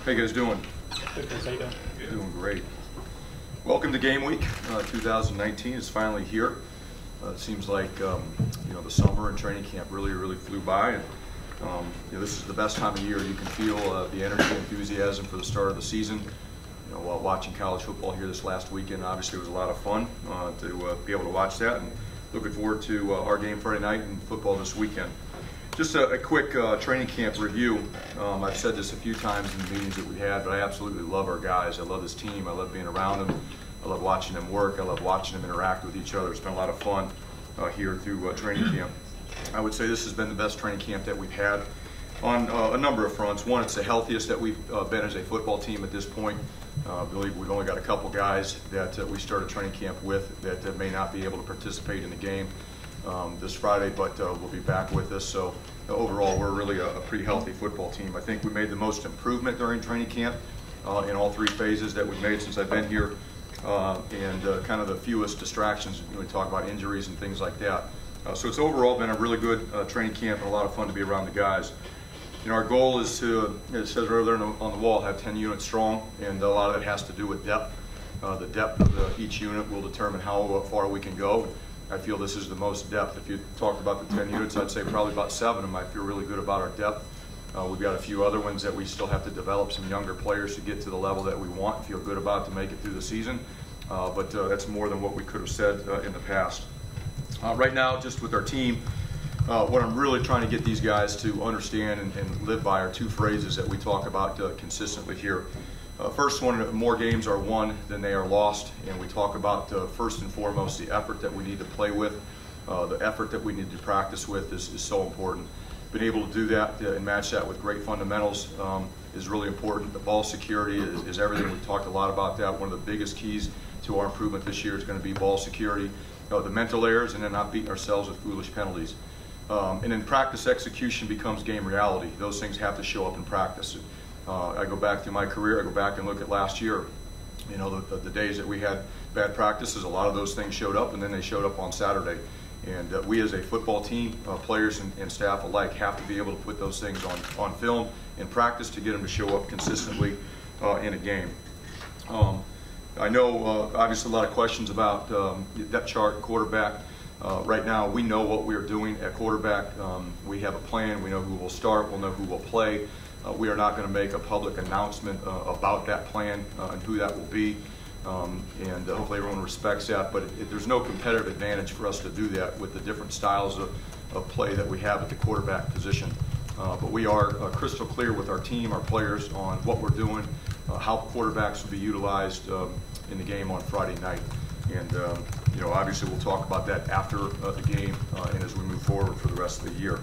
How you guys doing? Good, Chris. How you doing? Doing great. Welcome to game week. 2019 is finally here. It seems like the summer and training camp really flew by, and this is the best time of year. You can feel the energy and enthusiasm for the start of the season. While watching college football here this last weekend, obviously it was a lot of fun to be able to watch that, and looking forward to our game Friday night and football this weekend. Just a quick training camp review. I've said this a few times in the meetings that we had, but I absolutely love our guys. I love this team. I love being around them. I love watching them work. I love watching them interact with each other. It's been a lot of fun here through training camp. I would say this has been the best training camp that we've had on a number of fronts. One, it's the healthiest that we've been as a football team at this point. I believe we've only got a couple guys that we started training camp with that may not be able to participate in the game this Friday, but will be back with us. So overall, we're really a pretty healthy football team. I think we made the most improvement during training camp in all three phases that we've made since I've been here, and kind of the fewest distractions when we talk about injuries and things like that. So it's overall been a really good training camp and a lot of fun to be around the guys. Our goal is to, as it says right there on the wall, have 10 units strong, and a lot of it has to do with depth. The depth of each unit will determine how far we can go. I feel this is the most depth. If you talked about the 10 units, I'd say probably about 7 of them. I feel really good about our depth. We've got a few other ones that we still have to develop, some younger players to get to the level that we want and feel good about to make it through the season. But that's more than what we could have said in the past. Right now, just with our team, what I'm really trying to get these guys to understand and live by are two phrases that we talk about consistently here. First one, more games are won than they are lost, and we talk about first and foremost the effort that we need to play with, the effort that we need to practice with is so important. Being able to do that and match that with great fundamentals is really important. The ball security is everything. We've talked a lot about that. One of the biggest keys to our improvement this year is going to be ball security, the mental errors, and then not beating ourselves with foolish penalties. And then practice execution becomes game reality. Those things have to show up in practice. I go back through my career, I go back and look at last year. The days that we had bad practices, a lot of those things showed up, and then they showed up on Saturday. And we as a football team, players and staff alike, have to be able to put those things on film in practice to get them to show up consistently in a game. I know obviously a lot of questions about depth chart, quarterback. Right now, we know what we are doing at quarterback. We have a plan. We know who will start. We'll know who will play. We are not going to make a public announcement about that plan and who that will be. And hopefully everyone respects that. But there's no competitive advantage for us to do that with the different styles of play that we have at the quarterback position. But we are crystal clear with our team, our players, on what we're doing, how quarterbacks will be utilized in the game on Friday night. And obviously we'll talk about that after the game and as we move forward for the rest of the year.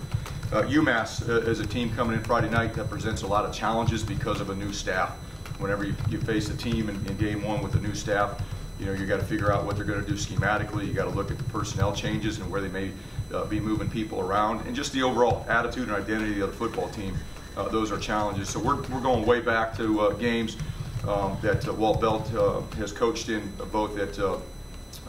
UMass is a team coming in Friday night that presents a lot of challenges because of a new staff. Whenever you face a team in game one with a new staff, you got to figure out what they're going to do schematically. You got to look at the personnel changes and where they may be moving people around, and just the overall attitude and identity of the football team. Those are challenges. So we're going way back to games that Walt Belt has coached in, both at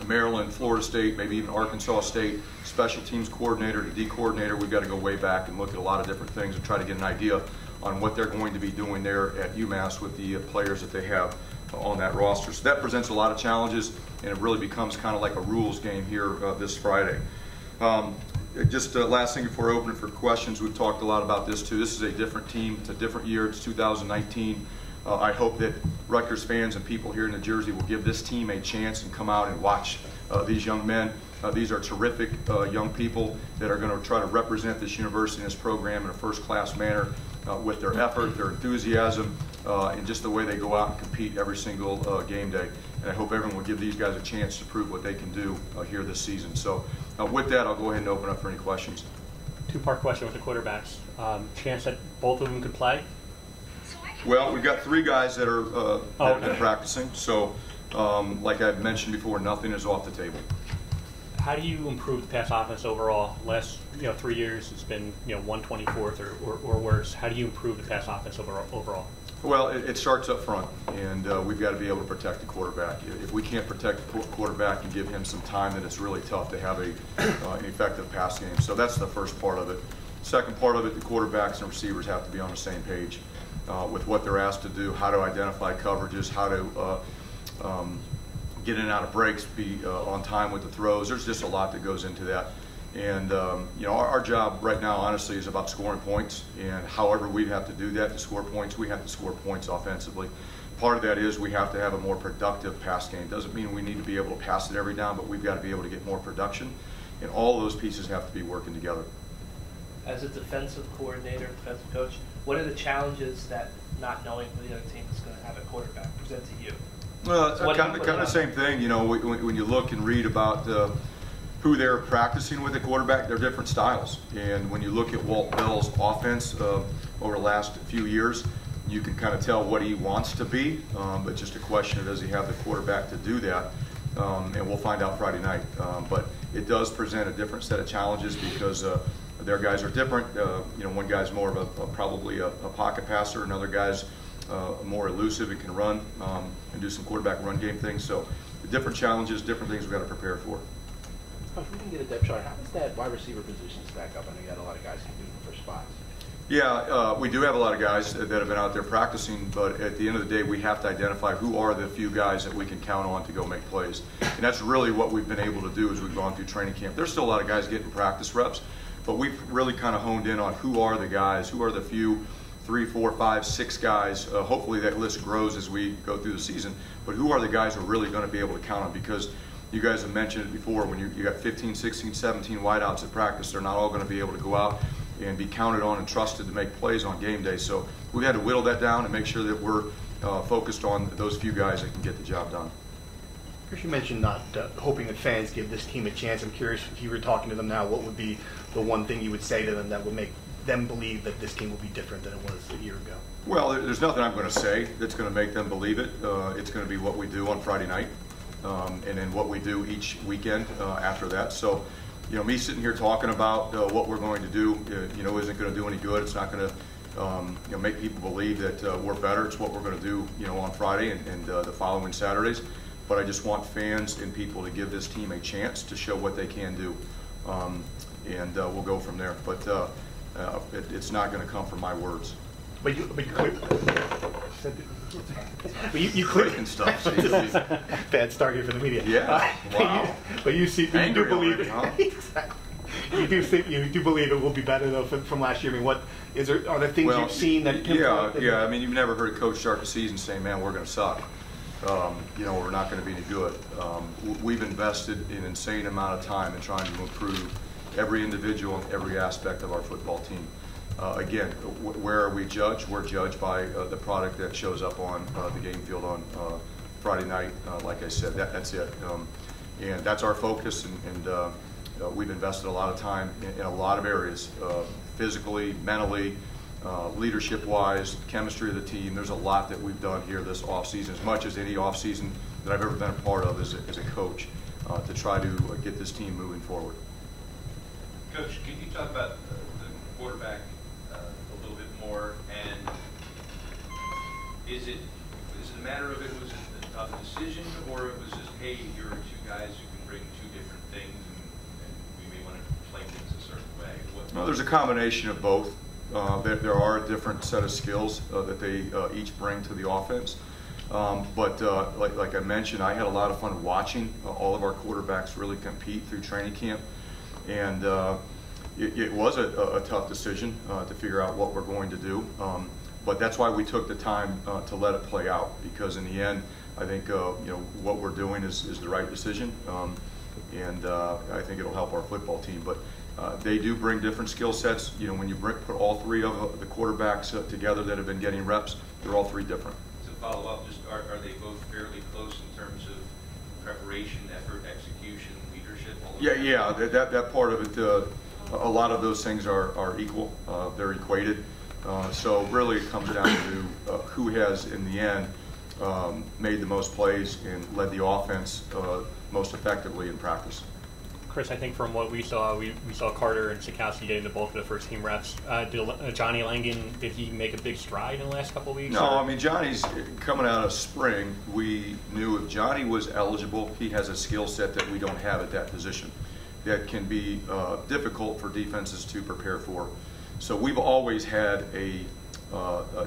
Maryland, Florida State, maybe even Arkansas State, special teams coordinator to D coordinator. We've got to go way back and look at a lot of different things and try to get an idea on what they're going to be doing there at UMass with the players that they have on that roster. So that presents a lot of challenges, and it really becomes kind of like a rules game here this Friday. Just last thing before opening for questions, we've talked a lot about this too. This is a different team. It's a different year. It's 2019. I hope that Rutgers fans and people here in New Jersey will give this team a chance and come out and watch these young men. These are terrific young people that are going to try to represent this university and this program in a first-class manner with their effort, their enthusiasm, and just the way they go out and compete every single game day. And I hope everyone will give these guys a chance to prove what they can do here this season. So with that, I'll go ahead and open up for any questions. Two-part question with the quarterbacks. Chance that both of them could play? Well, we've got 3 guys that are have been practicing. So like I've mentioned before, nothing is off the table. How do you improve the pass offense overall? Last 3 years, it's been 124th or worse. How do you improve the pass offense overall? Well, it starts up front, and we've got to be able to protect the quarterback. If we can't protect the quarterback and give him some time, then it's really tough to have an effective pass game. So that's the first part of it. Second part of it, the quarterbacks and receivers have to be on the same page. with what they're asked to do, how to identify coverages, how to get in and out of breaks, be on time with the throws. There's just a lot that goes into that. And you know, our job right now, honestly, is about scoring points. And however we have to do that to score points, we have to score points offensively. Part of that is we have to have a more productive pass game. Doesn't mean we need to be able to pass it every down, but we've got to be able to get more production. And all of those pieces have to be working together. As a defensive coordinator, defensive coach, what are the challenges that not knowing who the other team is going to have a quarterback present to you? Well, So kind of the same thing. You know, when you look and read about who they're practicing with the quarterback, they're different styles. And when you look at Walt Bell's offense over the last few years, you can kind of tell what he wants to be, but just a question of does he have the quarterback to do that? And we'll find out Friday night. But it does present a different set of challenges because their guys are different. You know, one guy's more of probably a pocket passer, another guy's more elusive and can run and do some quarterback run game things. So the different challenges, different things we've got to prepare for. Coach, we can get a depth chart. How does that wide receiver position stack up? I know you got a lot of guys competing for spots. Yeah, we do have a lot of guys that have been out there practicing, but at the end of the day, we have to identify who are the few guys that we can count on to go make plays. And that's really what we've been able to do as we've gone through training camp. There's still a lot of guys getting practice reps, but we've really kind of honed in on who are the guys, who are the few 3, 4, 5, 6 guys. Hopefully that list grows as we go through the season, but who are the guys we're really going to be able to count on? Because you guys have mentioned it before, when you got 15, 16, 17 wideouts at practice, they're not all going to be able to go out and be counted on and trusted to make plays on game day. So we've had to whittle that down and make sure that we're focused on those few guys that can get the job done. Chris, you mentioned not hoping that fans give this team a chance. I'm curious, if you were talking to them now, what would be the one thing you would say to them that would make them believe that this team will be different than it was a year ago? Well, there's nothing I'm going to say that's going to make them believe it. It's going to be what we do on Friday night and then what we do each weekend after that. So, you know, me sitting here talking about what we're going to do, you know, isn't going to do any good. It's not going to, you know, make people believe that we're better. It's what we're going to do, you know, on Friday and the following Saturdays. But I just want fans and people to give this team a chance to show what they can do, and we'll go from there. But it's not going to come from my words. But you clearly stuff. Bad start here for the media. Yeah. Wow. But you do believe it. Huh? Exactly. You do believe it will be better though from last year. I mean, what is there? Are there things you've seen that? Yeah. I mean, you've never heard a coach start the season saying, "Man, we're going to suck." You know, we're not going to be any good. We've invested an insane amount of time in trying to improve every individual and every aspect of our football team. Again, where are we judged? We're judged by the product that shows up on the game field on Friday night. Like I said, that's it. And that's our focus, and we've invested a lot of time in a lot of areas, physically, mentally, leadership-wise, chemistry of the team. There's a lot that we've done here this offseason, as much as any offseason that I've ever been a part of as a coach, to try to get this team moving forward. Coach, can you talk about the quarterback a little bit more? And is it a matter of it was a tough decision, or it was just, hey, here are two guys who can bring two different things, and we may want to play things a certain way? Well, there's a combination of both. There are a different set of skills that they each bring to the offense. But like I mentioned, I had a lot of fun watching all of our quarterbacks really compete through training camp. And it was a tough decision to figure out what we're going to do. But that's why we took the time to let it play out, because in the end, I think you know, what we're doing is the right decision. And I think it'll help our football team. But they do bring different skill sets. You know, when you put all three of the quarterbacks together that have been getting reps, they're all three different. To follow up, just are they both fairly close in terms of preparation, effort, execution, leadership? Yeah, that part of it, a lot of those things are equal. They're equated. So really it comes down to who has, in the end, made the most plays and led the offense most effectively in practice. Chris, I think from what we saw Carter and Sikowski getting the bulk of the first team reps. Johnny Langan, did he make a big stride in the last couple of weeks? No, I mean, Johnny's coming out of spring. We knew if Johnny was eligible, he has a skill set that we don't have at that position that can be difficult for defenses to prepare for. So we've always had a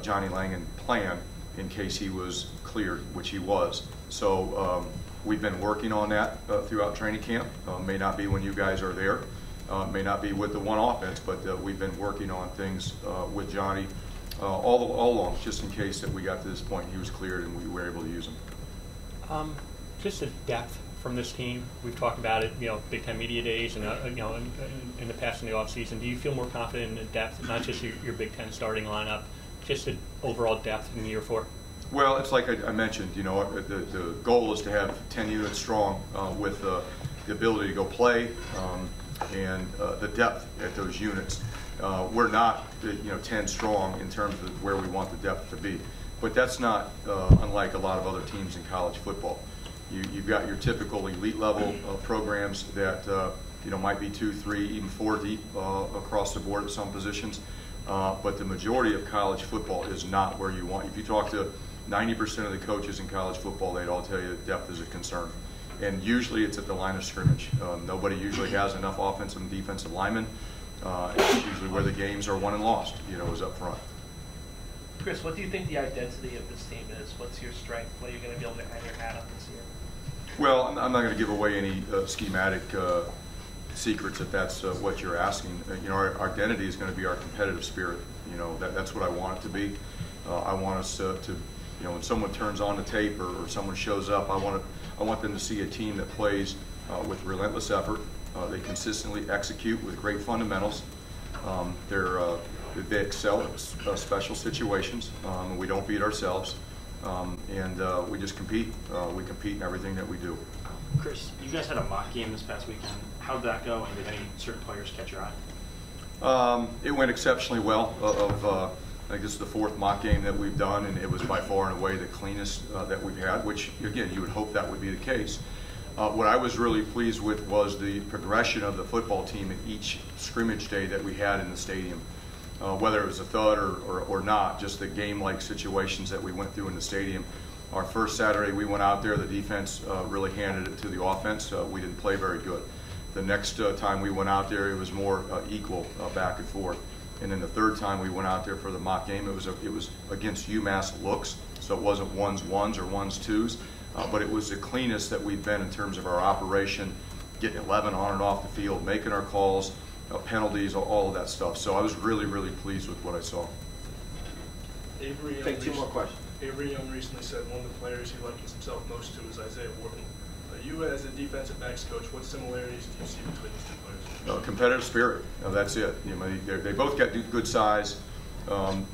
Johnny Langen plan in case he was cleared, which he was. So we've been working on that throughout training camp. May not be when you guys are there, may not be with the one offense, but we've been working on things with Johnny all along, just in case that we got to this point he was cleared and we were able to use him. Just the depth from this team. We've talked about it, Big Ten Media Days and in the past in the offseason. Do you feel more confident in the depth, not just your Big Ten starting lineup, just the overall depth in year 4? Well, it's like I mentioned, the goal is to have 10 units strong with the ability to go play and the depth at those units. We're not 10 strong in terms of where we want the depth to be, but that's not unlike a lot of other teams in college football. You've got your typical elite level programs that might be 2, 3, even 4 deep across the board at some positions, but the majority of college football is not where you want. If you talk to 90% of the coaches in college football, they'd all tell you depth is a concern, and usually it's at the line of scrimmage. Nobody usually has enough offensive and defensive linemen. It's usually where the games are won and lost, is up front. Chris, what do you think the identity of this team is? What's your strength? What are you going to be able to hang your hat on this year? Well, I'm not going to give away any schematic secrets if that's what you're asking. Our identity is going to be our competitive spirit. That's what I want it to be. I want us to when someone turns on the tape or someone shows up, I want them to see a team that plays with relentless effort. They consistently execute with great fundamentals. They excel at special situations. We don't beat ourselves. And we just compete. We compete in everything that we do. Chris, you guys had a mock game this past weekend. How did that go, and did any certain players catch your eye? It went exceptionally well. I think this is the 4th mock game that we've done, and it was by far and away the cleanest that we've had, which, again, you would hope that would be the case. What I was really pleased with was the progression of the football team in each scrimmage day that we had in the stadium. Whether it was a thud or not, just the game-like situations that we went through in the stadium. Our first Saturday we went out there, the defense really handed it to the offense. We didn't play very good. The next time we went out there, it was more equal back and forth. And then the third time we went out there for the mock game, it was against UMass looks, so it wasn't 1s 1s or 1s 2s, but it was the cleanest that we've been in terms of our operation, getting 11 on and off the field, making our calls, penalties, all of that stuff. So I was really, really pleased with what I saw. Avery Young Take 2 more questions. Avery Young recently said one of the players he likens himself most to is Isaiah Wharton. You as a defensive backs coach, what similarities do you see between these 2 players? Competitive spirit. That's it. They both got good size,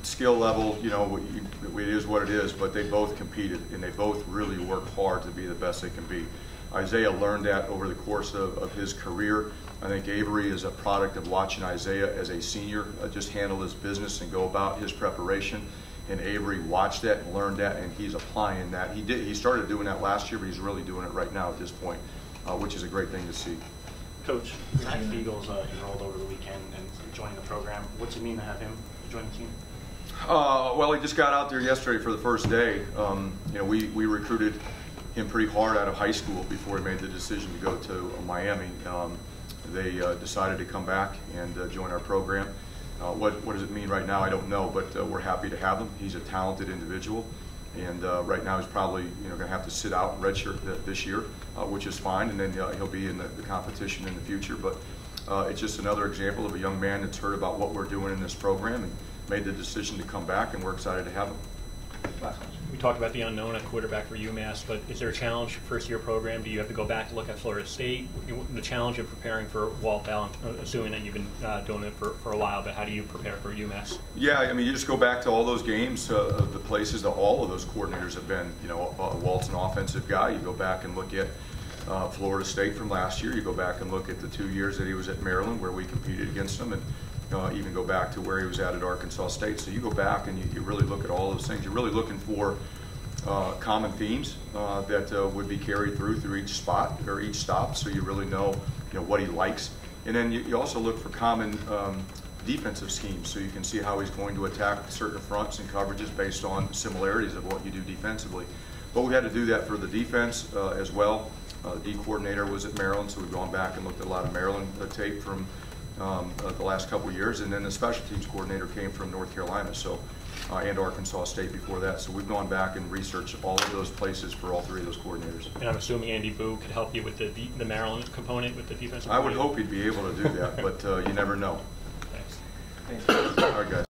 skill level. It is what it is. But they both competed, and they both really worked hard to be the best they can be. Isaiah learned that over the course of his career. I think Avery is a product of watching Isaiah as a senior just handle his business and go about his preparation. And Avery watched that and learned that, and he's applying that. He started doing that last year, but he's really doing it right now at this point, which is a great thing to see. Coach, Zach Fiegel's enrolled over the weekend and joining the program. What's it mean to have him join the team? Well, he just got out there yesterday for the first day. We recruited him pretty hard out of high school before he made the decision to go to Miami. They decided to come back and join our program. What does it mean right now? I don't know, but we're happy to have him. He's a talented individual, and right now he's probably going to have to sit out and redshirt this year, which is fine, and then he'll be in the competition in the future. But it's just another example of a young man that's heard about what we're doing in this program and made the decision to come back, and we're excited to have him. Last question. We talked about the unknown at quarterback for UMass, but is there a challenge for first-year program? Do you have to go back and look at Florida State? The challenge of preparing for Walt Bell, assuming that you've been doing it for a while, but how do you prepare for UMass? Yeah, you just go back to all those games, the places that all of those coordinators have been. Walt's an offensive guy. You go back and look at Florida State from last year. You go back and look at the 2 years that he was at Maryland, where we competed against him, and even go back to where he was at Arkansas State. So you go back and you really look at all those things. You're really looking for common themes that would be carried through each spot or each stop, so you really know what he likes. And then you also look for common defensive schemes, so you can see how he's going to attack certain fronts and coverages based on similarities of what you do defensively. But we had to do that for the defense as well. The D coordinator was at Maryland, so we've gone back and looked at a lot of Maryland tape from the last couple of years, and then the special teams coordinator came from North Carolina, so and Arkansas State before that. So we've gone back and researched all of those places for all three of those coordinators. And I'm assuming Andy Boo could help you with the Maryland component with the defensive. I would hope he'd be able to do that, but you never know. Thanks. Thanks. All right, guys.